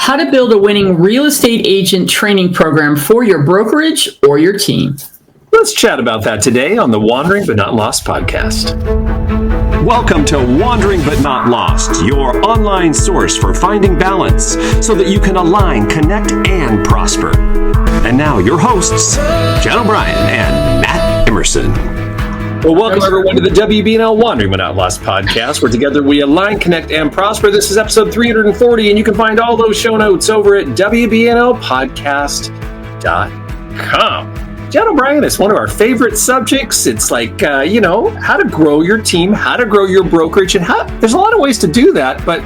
how to build a winning real estate agent training program for your brokerage or your team. Let's chat about that today on the Wandering But Not Lost podcast. Welcome to Wandering But Not Lost, your online source for finding balance so that you can align, connect, and prosper. And now your hosts, Jen O'Brien and Matt Emerson. Well, welcome everyone to the WBNL Wandering But Not Lost podcast, where together we align, connect, and prosper. This is episode 340, and you can find all those show notes over at WBNLpodcast.com. Jen O'Brien is one of our favorite subjects. It's like, how to grow your team, how to grow your brokerage, and there's a lot of ways to do that, but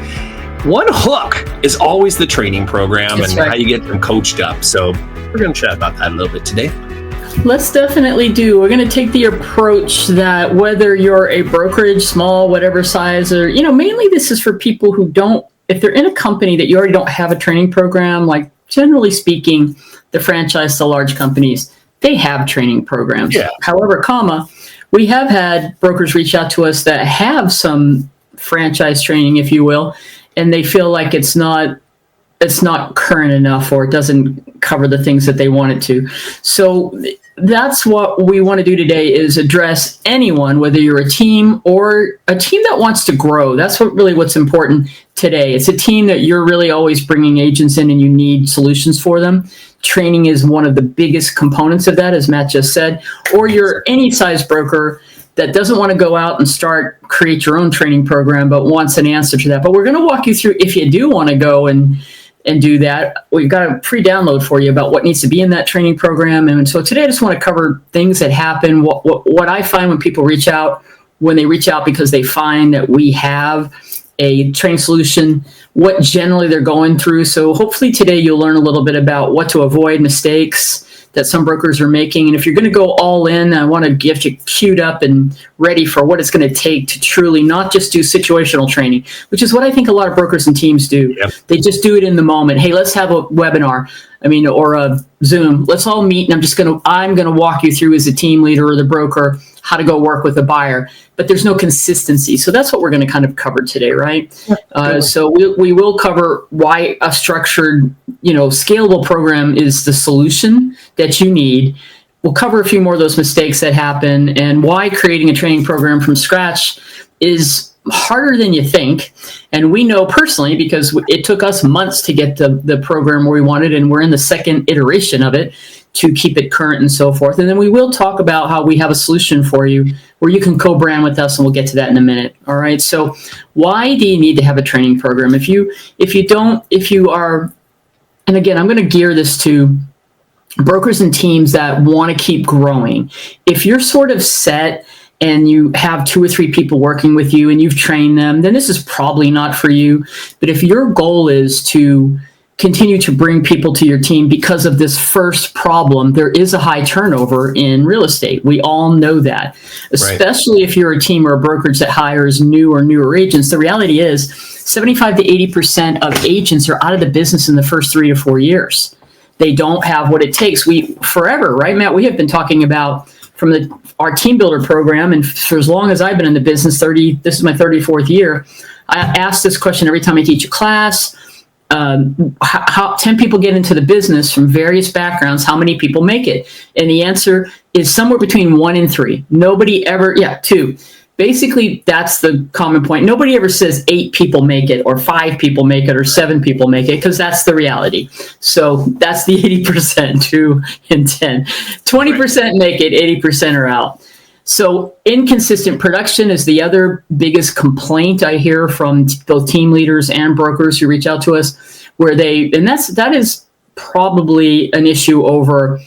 one hook is always the training program. That's and right. How you get them coached up. So we're going to chat about that a little bit today. Let's definitely do. We're going to take the approach that whether you're a brokerage, small, whatever size, or, mainly this is for people who don't, if they're in a company that you already don't have a training program, like generally speaking, the franchise to large companies, they have training programs. Yeah. However, we have had brokers reach out to us that have some franchise training, if you will, and they feel like it's not current enough or it doesn't cover the things that they want it to. So that's what we want to do today, is address anyone, whether you're a team or a team that wants to grow. That's what's important today. It's a team that you're really always bringing agents in and you need solutions for them. Training is one of the biggest components of that, as Matt just said. Or you're any size broker that doesn't want to go out and create your own training program, but wants an answer to that. But we're going to walk you through, if you do want to go and do that, we've got a pre-download for you about what needs to be in that training program. And so today I just want to cover things that happen, what I find when people reach out, when they reach out because they find that we have a training solution, what generally they're going through. So hopefully today you'll learn a little bit about what to avoid, mistakes that some brokers are making. And if you're going to go all in, I want to get you queued up and ready for what it's going to take to truly not just do situational training, which is what I think a lot of brokers and teams do. Yep. They just do it in the moment. Hey, let's have a webinar, or a Zoom. Let's all meet, and I'm going to walk you through as a team leader or the broker how to go work with a buyer. But there's no consistency. So that's what we're going to kind of cover today, right? So we will cover why a structured, scalable program is the solution that you need. We'll cover a few more of those mistakes that happen and why creating a training program from scratch is harder than you think. And we know personally, because it took us months to get the program where we wanted, and we're in the second iteration of it to keep it current and so forth. And then we will talk about how we have a solution for you where you can co-brand with us, and we'll get to that in a minute. All right. So why do you need to have a training program? If you are, and again, I'm going to gear this to brokers and teams that want to keep growing. If you're sort of set and you have 2 or 3 people working with you and you've trained them, then this is probably not for you. But if your goal is to continue to bring people to your team because of this first problem, there is a high turnover in real estate. We all know that, especially if you're a team or a brokerage that hires new or newer agents. The reality is 75 to 80% of agents are out of the business in the first 3 to 4 years. They don't have what it takes. Forever, right, Matt? We have been talking about from our team builder program, and for as long as I've been in the business, this is my 34th year, I ask this question every time I teach a class. How 10 people get into the business from various backgrounds, how many people make it? And the answer is somewhere between 1 and 3. 2. Basically, that's the common point. Nobody ever says 8 people make it or 5 people make it or 7 people make it, because that's the reality. So that's the 80%, 2 and 10. 20% make it, 80% are out. So inconsistent production is the other biggest complaint I hear from both team leaders and brokers who reach out to us, that is probably an issue over,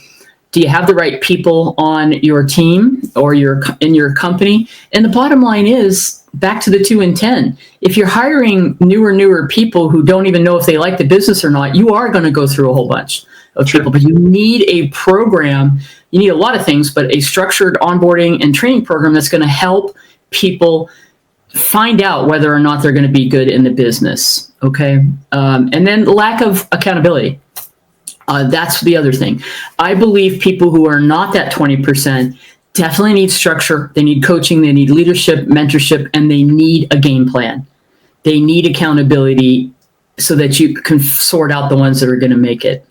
do you have the right people on your team or in your company? And the bottom line is, back to the 2 and 10. If you're hiring newer people who don't even know if they like the business or not, you are going to go through a whole bunch of people. But you need a program. You need a lot of things, but a structured onboarding and training program that's going to help people find out whether or not they're going to be good in the business. Okay. And then lack of accountability. That's the other thing. I believe people who are not that 20% definitely need structure. They need coaching. They need leadership, mentorship, and they need a game plan. They need accountability so that you can sort out the ones that are going to make it,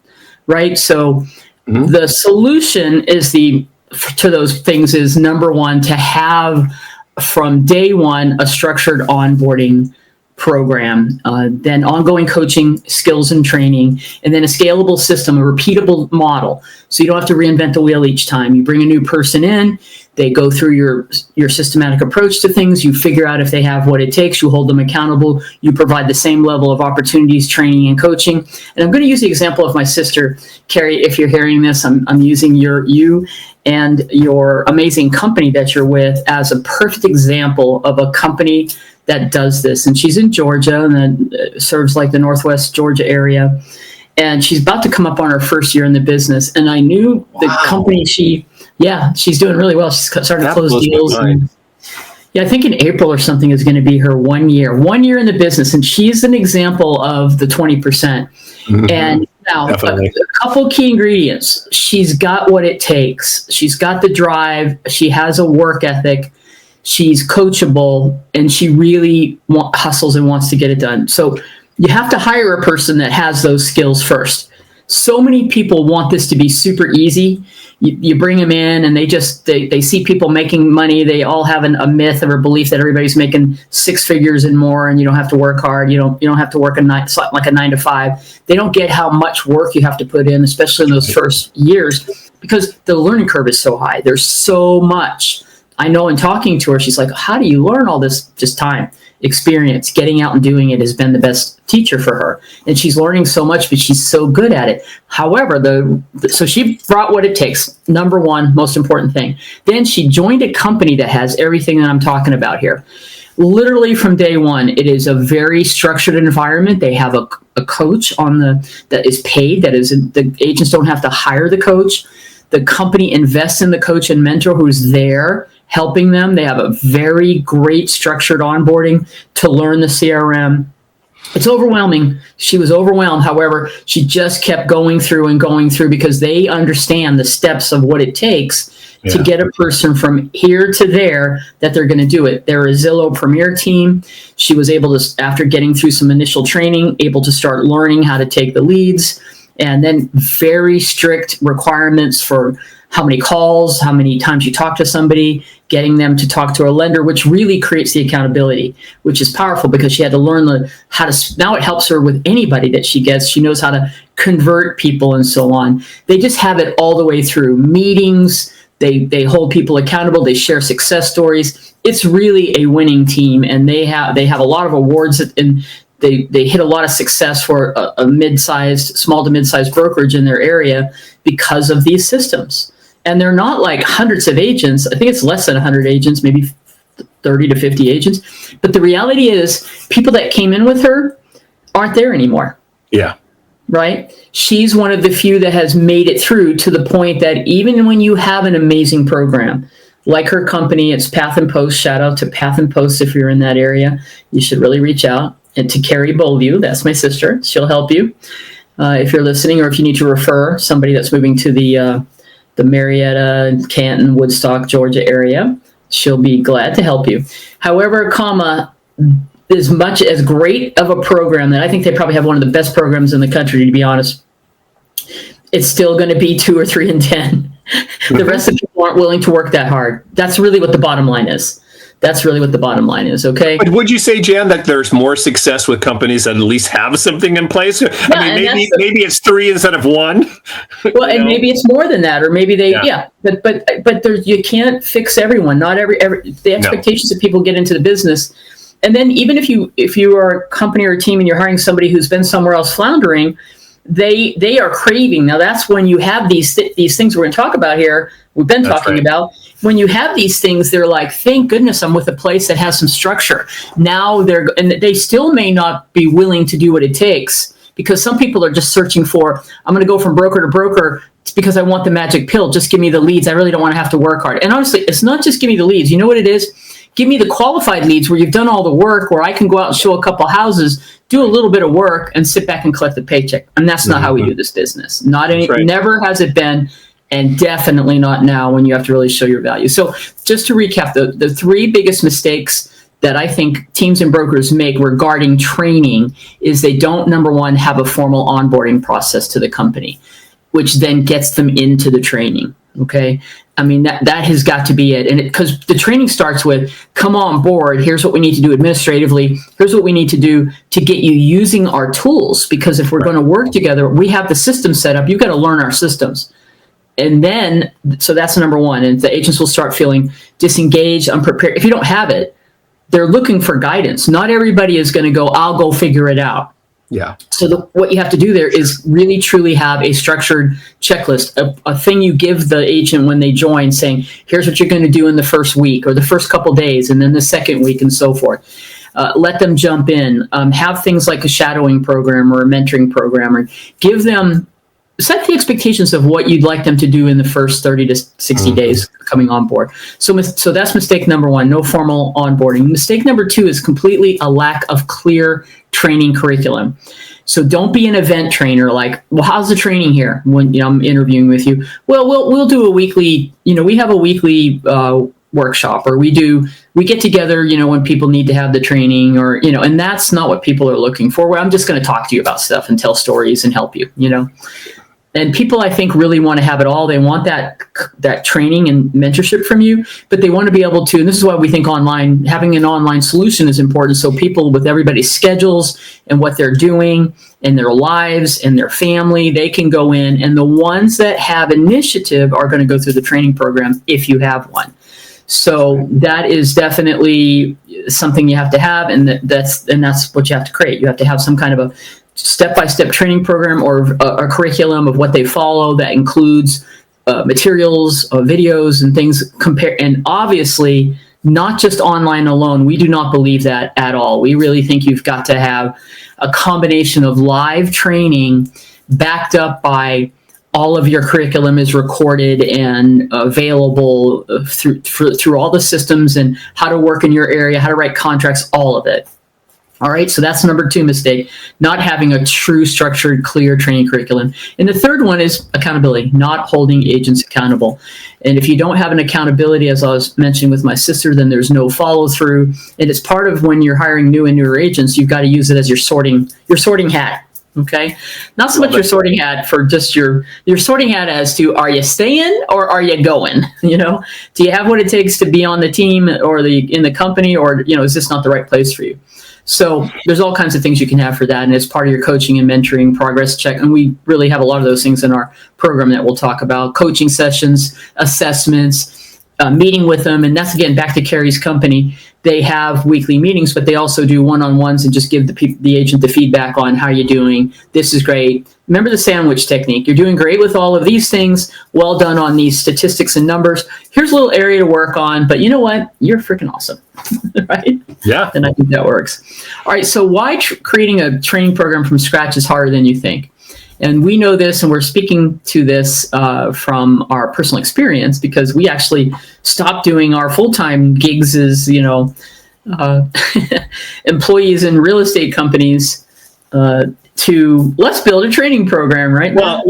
right? So the solution is to those things is, number one, to have from day one a structured onboarding program, then ongoing coaching, skills and training, and then a scalable system, a repeatable model. So you don't have to reinvent the wheel each time. You bring a new person in, they go through your systematic approach to things, you figure out if they have what it takes, you hold them accountable, you provide the same level of opportunities, training, and coaching. And I'm going to use the example of my sister, Carrie. If you're hearing this, I'm using you and your amazing company that you're with as a perfect example of a company that does this. And she's in Georgia and then serves like the Northwest Georgia area. And she's about to come up on her first year in the business. And I knew the company she's doing really well. She's starting to close deals. And, I think in April or something is going to be her 1 year in the business. And she's an example of the 20%. And now a couple key ingredients. She's got what it takes. She's got the drive. She has a work ethic. She's coachable, and she really hustles and wants to get it done. So you have to hire a person that has those skills first. So many people want this to be super easy. You bring them in, and they see people making money. They all have a myth or a belief that everybody's making six figures and more, and you don't have to work hard. You don't have to work like a 9 to 5. They don't get how much work you have to put in, especially in those first years, because the learning curve is so high. There's so much. I know in talking to her, she's like, how do you learn all this? Just time, experience, getting out and doing it has been the best teacher for her. And she's learning so much, but she's so good at it. However, so she brought what it takes. Number one, most important thing. Then she joined a company that has everything that I'm talking about here. Literally from day one, it is a very structured environment. They have a coach that is paid. That is, the agents don't have to hire the coach. The company invests in the coach and mentor who's there helping them. They have a very great structured onboarding to learn the CRM. It's overwhelming. She was overwhelmed. However, she just kept going through because they understand the steps of what it takes to get a person from here to there, that they're going to do it. They're a Zillow Premier team. She was able to, after getting through some initial training, able to start learning how to take the leads, and then very strict requirements for how many calls, how many times you talk to somebody, getting them to talk to a lender, which really creates the accountability, which is powerful because she had to learn now it helps her with anybody that she gets. She knows how to convert people and so on. They just have it all the way through meetings. They hold people accountable. They share success stories. It's really a winning team, and they have a lot of awards, and they hit a lot of success for a small to mid-sized brokerage in their area because of these systems. And they're not like hundreds of agents. I think it's less than 100 agents, maybe 30 to 50 agents. But the reality is, people that came in with her aren't there anymore. Yeah. Right? She's one of the few that has made it through to the point that even when you have an amazing program, like her company, it's Path and Post. Shout out to Path and Post if you're in that area. You should really reach out. And to Carrie Beaulieu, that's my sister. She'll help you if you're listening, or if you need to refer somebody that's moving to the Marietta, Canton, Woodstock, Georgia area. She'll be glad to help you. However, as great of a program that I think they probably have one of the best programs in the country, to be honest, it's still going to be 2 or 3 in 10. The rest of the people aren't willing to work that hard. That's really what the bottom line is. Okay? But would you say, Jan, that there's more success with companies that at least have something in place? Yeah, I mean, maybe it's 3 instead of 1. Well, and maybe it's more than that, or maybe but you can't fix everyone. Not every the expectations that people get into the business. And then even if you are a company or a team and you're hiring somebody who's been somewhere else floundering, they are craving. Now that's when you have these things we're going to talk about here. We've been talking about. When you have these things, they're like, thank goodness I'm with a place that has some structure. Now they still may not be willing to do what it takes, because some people are just searching for, I'm going to go from broker to broker because I want the magic pill. Just give me the leads. I really don't want to have to work hard. And honestly, it's not just give me the leads. You know what it is? Give me the qualified leads where you've done all the work, where I can go out and show a couple houses, do a little bit of work, and sit back and collect the paycheck. And that's not how we do this business. Never has it been. And definitely not now, when you have to really show your value. So just to recap, the 3 biggest mistakes that I think teams and brokers make regarding training is they don't, number one, have a formal onboarding process to the company, which then gets them into the training. Okay. I mean, that has got to be it. And because the training starts with, come on board, here's what we need to do administratively. Here's what we need to do to get you using our tools. Because if we're going to work together, we have the system set up. You've got to learn our systems. And then, so that's number one. And the agents will start feeling disengaged, unprepared. If you don't have it, they're looking for guidance. Not everybody is going to go, I'll go figure it out. Yeah. So what you have to do there is really truly have a structured checklist, a thing you give the agent when they join, saying, here's what you're going to do in the first week or the first couple days, and then the second week, and so forth. Let them jump in. Have things like a shadowing program or a mentoring program, or give them, set the expectations of what you'd like them to do in the first 30 to 60 days coming on board. So that's mistake number one, no formal onboarding. Mistake number two is completely a lack of clear training curriculum. So don't be an event trainer like, well, how's the training here when I'm interviewing with you? Well, we'll do a weekly, we have a weekly workshop, or we get together, when people need to have the training, or, and that's not what people are looking for. Where I'm just going to talk to you about stuff and tell stories and help you, And people, I think, really want to have it all. They want that training and mentorship from you, but they want to be able to, and this is why we think having an online solution is important. So people, with everybody's schedules and what they're doing and their lives and their family, they can go in, and the ones that have initiative are going to go through the training program if you have one. So that is definitely something you have to have, and that's what you have to create. You have to have some kind of a step-by-step training program or a curriculum of what they follow that includes materials, videos, and things. And obviously, not just online alone. We do not believe that at all. We really think you've got to have a combination of live training backed up by all of your curriculum is recorded and available through all the systems, and how to work in your area, how to write contracts, all of it. All right, so that's number two mistake, not having a true structured, clear training curriculum. And the third one is accountability, not holding agents accountable. And if you don't have an accountability, as I was mentioning with my sister, then there's no follow through. And it's part of when you're hiring new and newer agents, you've got to use it as your sorting hat. Okay, not so much your sorting hat for just your sorting hat as to, are you staying or are you going? Do you have what it takes to be on the team or in the company, or is this not the right place for you? So there's all kinds of things you can have for that, and it's part of your coaching and mentoring progress check. And we really have a lot of those things in our program that we'll talk about: coaching sessions, assessments, meeting with them. And that's, again, back to Carrie's company. They have weekly meetings, but they also do one-on-ones and just give the agent the feedback on how you're doing. This is great. Remember the sandwich technique. You're doing great with all of these things. Well done on these statistics and numbers. Here's a little area to work on, but you know what? You're freaking awesome, right? Yeah. And I think that works. All right, so why creating a training program from scratch is harder than you think? And we know this, and we're speaking to this from our personal experience, because we actually stopped doing our full-time gigs as, employees in real estate companies to let's build a training program, right? Well,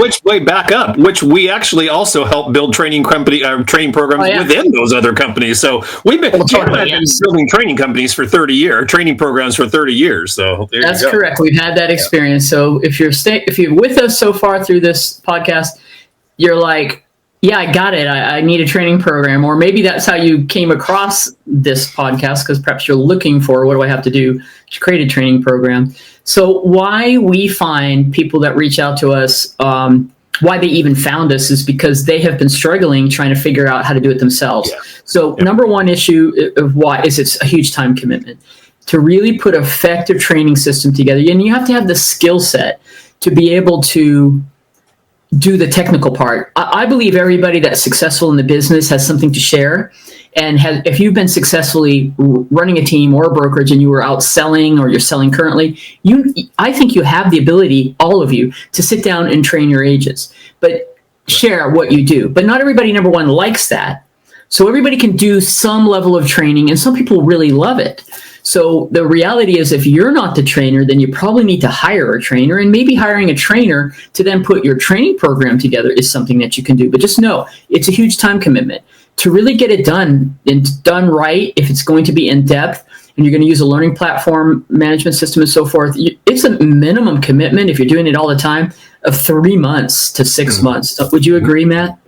back up, which we actually also help build training programs within those other companies. So we've been building training companies for 30 years, training programs for 30 years. So that's correct. We've had that experience. So if you're with us so far through this podcast, you're like, yeah, I got it. I need a training program. Or maybe that's how you came across this podcast, because perhaps you're looking for, what do I have to do to create a training program? So why we find people that reach out to us, why they even found us, is because they have been struggling trying to figure out how to do it themselves. Yeah. So number one issue of why is it's a huge time commitment to really put an effective training system together. And you have to have the skill set to be able to do the technical part. I believe everybody that's successful in the business has something to share. And if you've been successfully running a team or a brokerage and you were out selling, or you're selling currently, I think you have the ability, all of you, to sit down and train your agents, but share what you do. But not everybody, number one, likes that. So everybody can do some level of training, and some people really love it. So the reality is, if you're not the trainer, then you probably need to hire a trainer, and maybe hiring a trainer to then put your training program together is something that you can do. But just know it's a huge time commitment to really get it done and done right. If it's going to be in depth and you're going to use a learning platform management system and so forth, it's a minimum commitment, if you're doing it all the time, of 3 months to 6 months. Would you agree, Matt?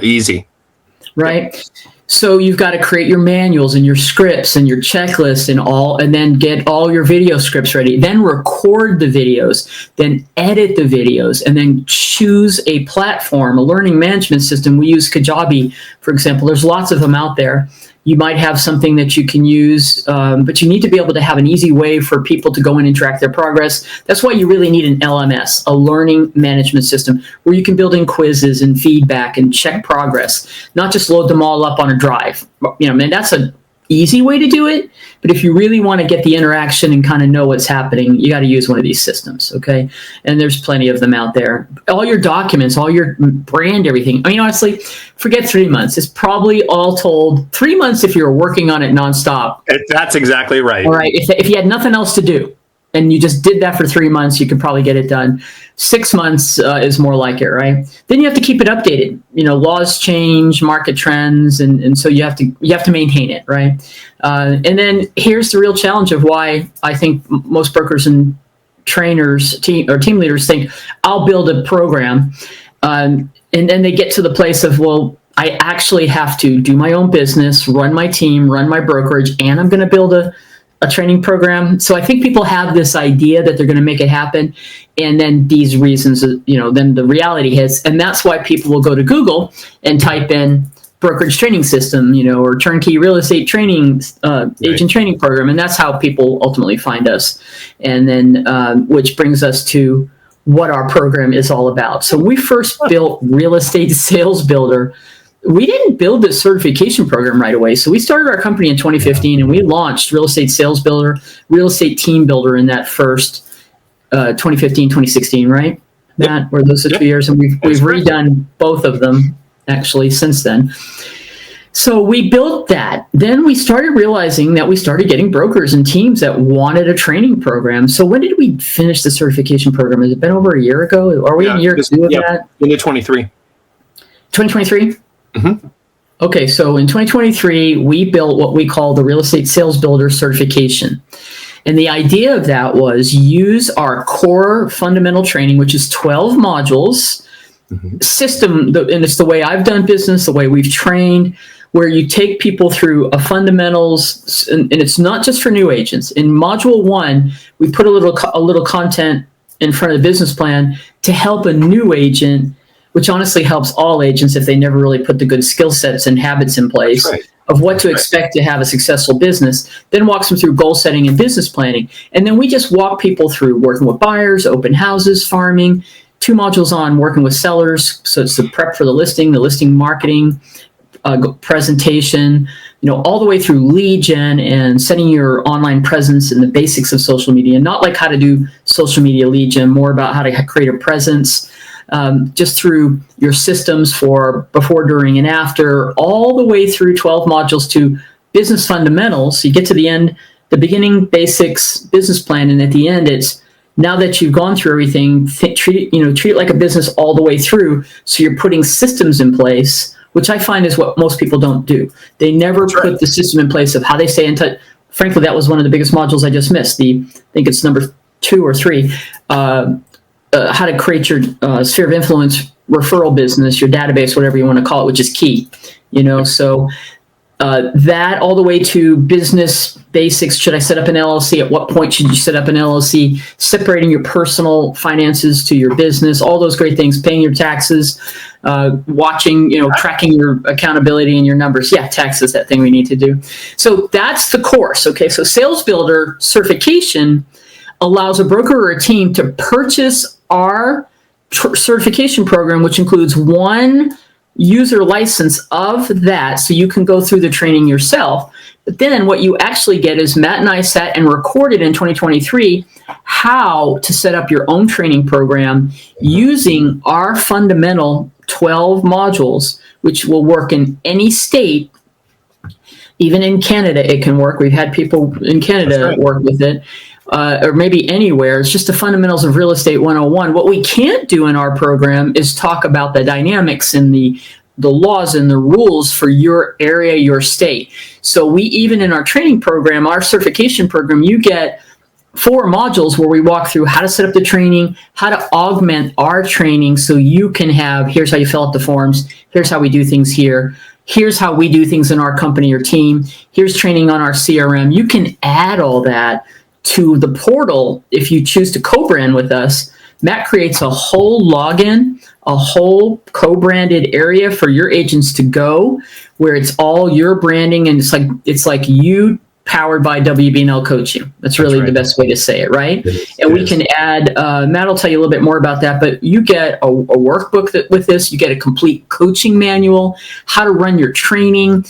Easy. Right. So you've got to create your manuals and your scripts and your checklists and then get all your video scripts ready, then record the videos, then edit the videos, and then choose a platform, a learning management system. We use Kajabi, for example. There's lots of them out there. You might have something that you can use, but you need to be able to have an easy way for people to go and track their progress. That's why you really need an LMS, a learning management system, where you can build in quizzes and feedback and check progress, not just load them all up on a drive. That's an easy way to do it. But if you really want to get the interaction and kind of know what's happening, you got to use one of these systems, okay? And there's plenty of them out there. All your documents, all your brand, everything. Honestly, forget 3 months. It's probably all told 3 months if you're working on it nonstop. That's exactly right. All right. If you had nothing else to do and you just did that for 3 months, you could probably get it done. 6 months is more like it, right? Then you have to keep it updated. Laws change, market trends, and so you have to maintain it, right? And then here's the real challenge of why I think most brokers and trainers, team leaders think, I'll build a program, and then they get to the place of, well, I actually have to do my own business, run my team, run my brokerage, and I'm going to build a training program. So I think people have this idea that they're going to make it happen. And then these reasons, then the reality hits. And that's why people will go to Google and type in brokerage training system, or turnkey real estate training, agent training program. And that's how people ultimately find us. And then, which brings us to what our program is all about. So we first built Real Estate Sales Builder. We didn't build this certification program right away. So we started our company in 2015 and we launched Real Estate Sales Builder, Real Estate Team Builder in that first 2015, 2016, right? Matt, were those the 2 years? And we've redone both of them actually since then. So we built that. Then we started realizing that we started getting brokers and teams that wanted a training program. So when did we finish the certification program? Has it been over a year ago? Are we in year 2 of that? Into 23. 2023? Mm-hmm. Okay, so in 2023, we built what we call the Real Estate Sales Builder certification. And the idea of that was use our core fundamental training, which is 12 modules, system, and it's the way I've done business, the way we've trained, where you take people through a fundamentals, and it's not just for new agents. In module 1, we put a little content in front of the business plan to help a new agent, which honestly helps all agents if they never really put the good skill sets and habits in place of what to expect to have a successful business, then walks them through goal setting and business planning. And then we just walk people through working with buyers, open houses, farming, 2 modules on working with sellers. So it's the prep for the listing marketing, presentation, all the way through lead gen and setting your online presence and the basics of social media. Not like how to do social media lead gen, more about how to create a presence, just through your systems for before, during, and after, all the way through 12 modules to business fundamentals. So you get to the end, the beginning, basics, business plan, and at the end, it's now that you've gone through everything, treat it like a business all the way through. So you're putting systems in place, which I find is what most people don't do. They never put the system in place of how they stay in touch. Frankly, that was one of the biggest modules I just missed. I think it's number 2 or 3. How to create your sphere of influence referral business, your database, whatever you want to call it, which is key. So that all the way to business basics. Should I set up an LLC? At what point should you set up an LLC? Separating your personal finances to your business, all those great things, paying your taxes, watching, tracking your accountability and your numbers. Yeah, taxes, that thing we need to do. So that's the course. Okay, so Sales Builder certification allows a broker or a team to purchase our certification program, which includes 1 user license of that, so you can go through the training yourself. But then what you actually get is Matt and I sat and recorded in 2023 how to set up your own training program using our fundamental 12 modules, which will work in any state. Even in Canada, it can work. We've had people in Canada work with it. Or maybe anywhere. It's just the fundamentals of real estate 101. What we can't do in our program is talk about the dynamics and the the laws and the rules for your area, your state. So we, even in our training program, our certification program, you get 4 modules where we walk through how to set up the training, how to augment our training so you can have, here's how you fill out the forms, here's how we do things here, here's how we do things in our company or team, here's training on our CRM. You can add all that to the portal if you choose to co-brand with us. Matt creates a whole login, a whole co-branded area for your agents to go, where it's all your branding, and it's like you powered by WBNL coaching. That's really the best way to say it, right? And we can add, Matt will tell you a little bit more about that, but you get a workbook with this. You get a complete coaching manual, how to run your training.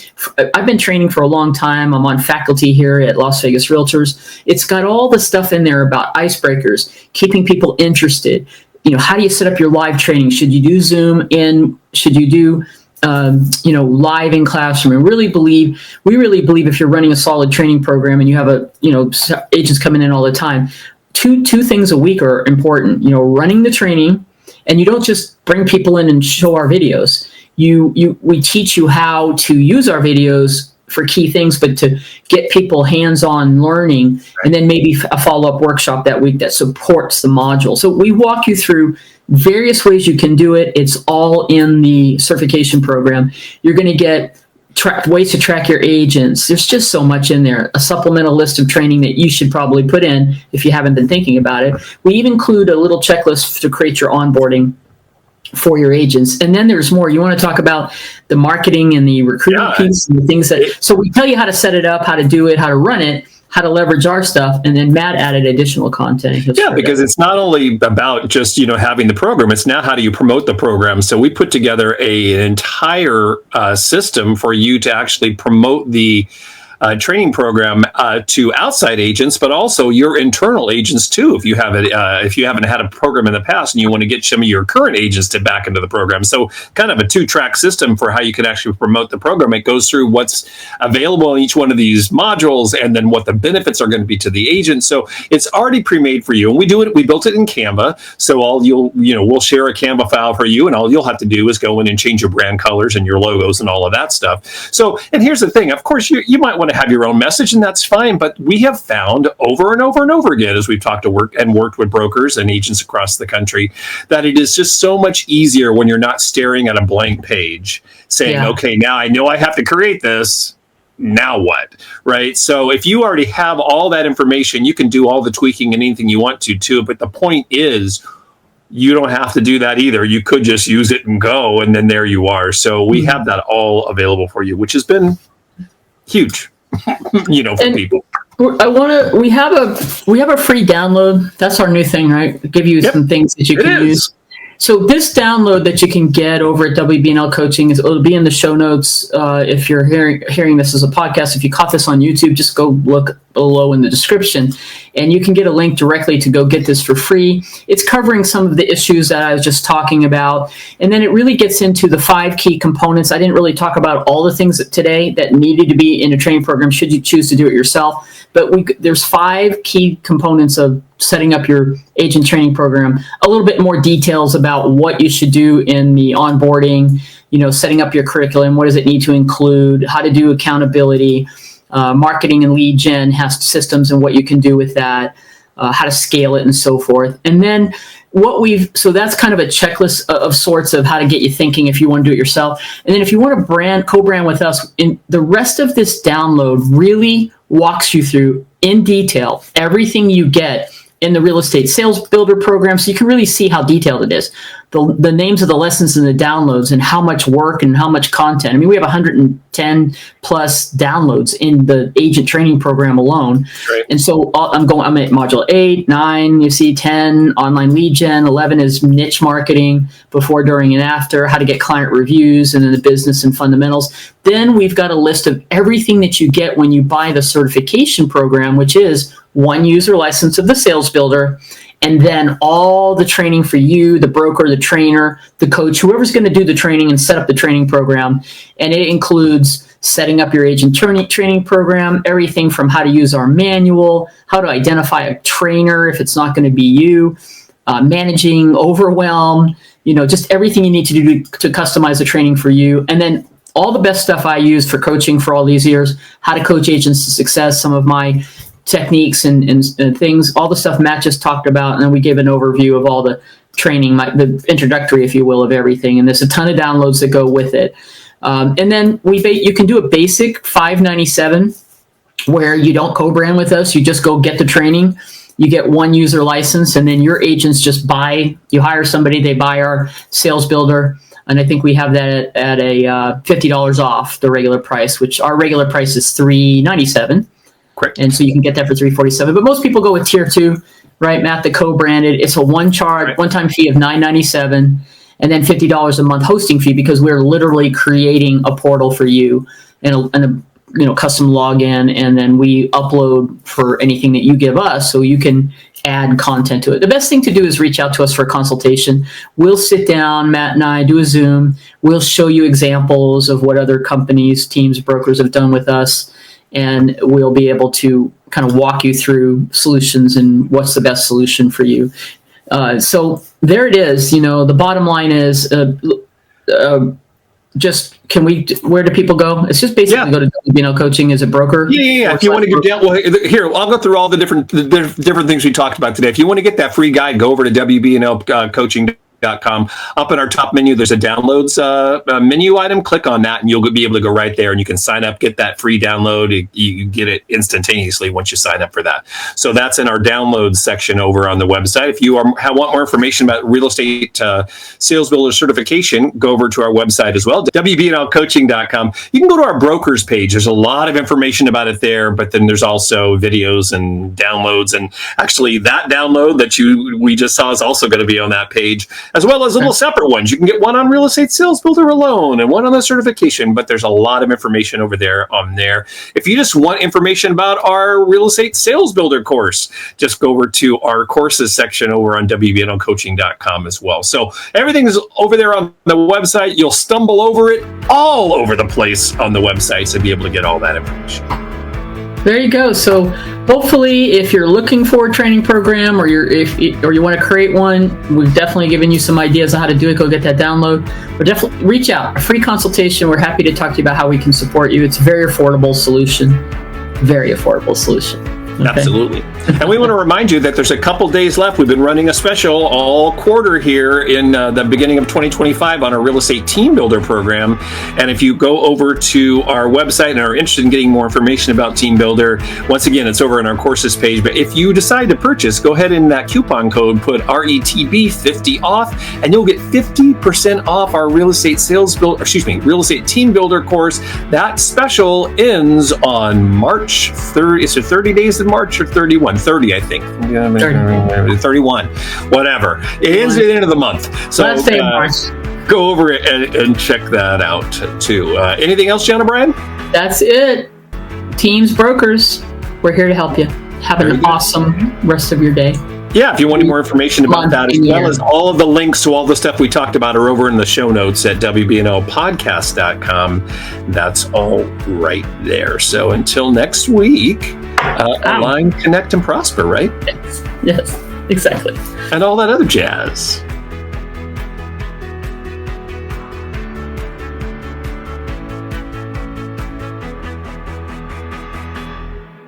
I've been training for a long time. I'm on faculty here at Las Vegas Realtors. It's got all the stuff in there about icebreakers, keeping people interested. How do you set up your live training? Should you do Zoom in? Should you do live in classroom? We really believe if you're running a solid training program and you have agents coming in all the time, two things a week are important. Running the training, and you don't just bring people in and show our videos. We teach you how to use our videos for key things, but to get people hands-on learning, and then maybe a follow-up workshop that week that supports the module. So we walk you through various ways you can do it. It's all in the certification program. You're going to get ways to track your agents. There's just so much in there. A supplemental list of training that you should probably put in if you haven't been thinking about it. We even include a little checklist to create your onboarding for your agents. And then there's more. You want to talk about the marketing and the recruiting piece and the things so we tell you how to set it up, how to do it, how to run it, how to leverage our stuff, and then Matt added additional content. Because it's not only about just having the program; it's now how do you promote the program. So we put together an entire system for you to actually promote the training program to outside agents, but also your internal agents too. If you haven't had a program in the past and you want to get some of your current agents to back into the program, so kind of a 2-track system for how you can actually promote the program. It goes through what's available in each one of these modules, and then what the benefits are going to be to the agent. So it's already pre-made for you, and we built it in Canva. So we'll share a Canva file for you, and all you'll have to do is go in and change your brand colors and your logos and all of that stuff. So, and here's the thing: of course, you might want to have your own message, and that's fine. But we have found over and over and over again, as we've talked to worked with brokers and agents across the country, that it is just so much easier when you're not staring at a blank page saying, okay, now I know I have to create this. Now what? Right? So if you already have all that information, you can do all the tweaking and anything you want to. But the point is, you don't have to do that either. You could just use it and go, and then there you are. So we have that all available for you, which has been huge. For people. We have a free download. That's our new thing, right? Give you some things that you can use. So this download that you can get over at WBNL Coaching it'll be in the show notes. If you're hearing this as a podcast, if you caught this on YouTube, just go look below in the description, and you can get a link directly to go get this for free. It's covering some of the issues that I was just talking about, and then it really gets into the 5 key components. I didn't really talk about all the things today that needed to be in a training program should you choose to do it yourself, but there's 5 key components of setting up your agent training program. A little bit more details about what you should do in the onboarding, setting up your curriculum, what does it need to include, how to do accountability, marketing and lead gen has systems and what you can do with that, how to scale it and so forth. And then so that's kind of a checklist of sorts of how to get you thinking if you want to do it yourself. And then if you want to co-brand with us, in the rest of this download really walks you through in detail everything you get in the real estate sales builder program, so you can really see how detailed it is. The names of the lessons and the downloads and how much work and how much content. I mean, we have 110 plus downloads in the agent training program alone. Right. And so I'm at module 8, 9, you see 10, online lead gen, 11 is niche marketing, before, during, and after, how to get client reviews, and then the business and fundamentals. Then we've got a list of everything that you get when you buy the certification program, which is 1 user license of the sales builder, and then all the training for you, the broker, the trainer, the coach, whoever's going to do the training and set up the training program. And it includes setting up your agent training program, everything from how to use our manual, how to identify a trainer if it's not going to be you, managing, overwhelm, just everything you need to do to customize the training for you. And then all the best stuff I used for coaching for all these years, how to coach agents to success, some of my techniques and things, all the stuff Matt just talked about. And then we gave an overview of all the training, the introductory, if you will, of everything. And there's a ton of downloads that go with it. And then you can do a basic $597 where you don't co-brand with us. You just go get the training. You get one user license, and then your agents just you hire somebody, they buy our sales builder. And I think we have that at a $50 off the regular price, which our regular price is $397. Correct. And so you can get that for $347. But most people go with tier 2, right, Matt, the co-branded. It's a one-time fee of $997, and then $50 a month hosting fee, because we're literally creating a portal for you and a custom login, and then we upload for anything that you give us, so you can add content to it. The best thing to do is reach out to us for a consultation. We'll sit down, Matt and I do a Zoom. We'll show you examples of what other companies, teams, brokers have done with us, and we'll be able to kind of walk you through solutions and what's the best solution for you. So there it is. The bottom line is where do people go? It's just basically go to WBNL Coaching as a broker. Yeah. If you want to get down, here, I'll go through all the different things we talked about today. If you want to get that free guide, go over to WBNL Coaching.com. Up in our top menu, there's a downloads menu item. Click on that and you'll be able to go right there, and you can sign up, get that free download. You get it instantaneously once you sign up for that. So that's in our downloads section over on the website. If you want more information about real estate sales builder certification, go over to our website as well, WBNLcoaching.com. You can go to our brokers page. There's a lot of information about it there, but then there's also videos and downloads. And actually that download that we just saw is also going to be on that page, as well as little separate ones. You can get one on real estate sales builder alone and one on the certification, but there's a lot of information over there on there. If you just want information about our real estate sales builder course, just go over to our courses section over on WBNLcoaching.com as well. So everything is over there on the website. You'll stumble over it all over the place on the website to be able to get all that information. There you go. So hopefully, if you're looking for a training program or you want to create one, we've definitely given you some ideas on how to do it. Go get that download. But definitely reach out. A free consultation. We're happy to talk to you about how we can support you. It's a very affordable solution. Very affordable solution. Okay. Absolutely. And we want to remind you that there's a couple days left. We've been running a special all quarter here in the beginning of 2025 on our real estate team builder program. And if you go over to our website and are interested in getting more information about team builder, once again, it's over on our courses page. But if you decide to purchase, go ahead in that coupon code, put RETB50 off, and you'll get 50% off our real estate real estate team builder course. That special ends on March 30. Is it 30 days in March or 31? 30, I think. 31. Whatever. It ends at the end of the month. So last day of March. Go over it and check that out too. Anything else, John O'Brien? That's it. Teams, brokers, we're here to help you. Have an awesome rest of your day. Yeah, if you want any more information about that, as well as all of the links to all the stuff we talked about are over in the show notes at WBNLpodcast.com. That's all right there. So until next week, align, connect, and prosper, right? Yes, exactly. And all that other jazz.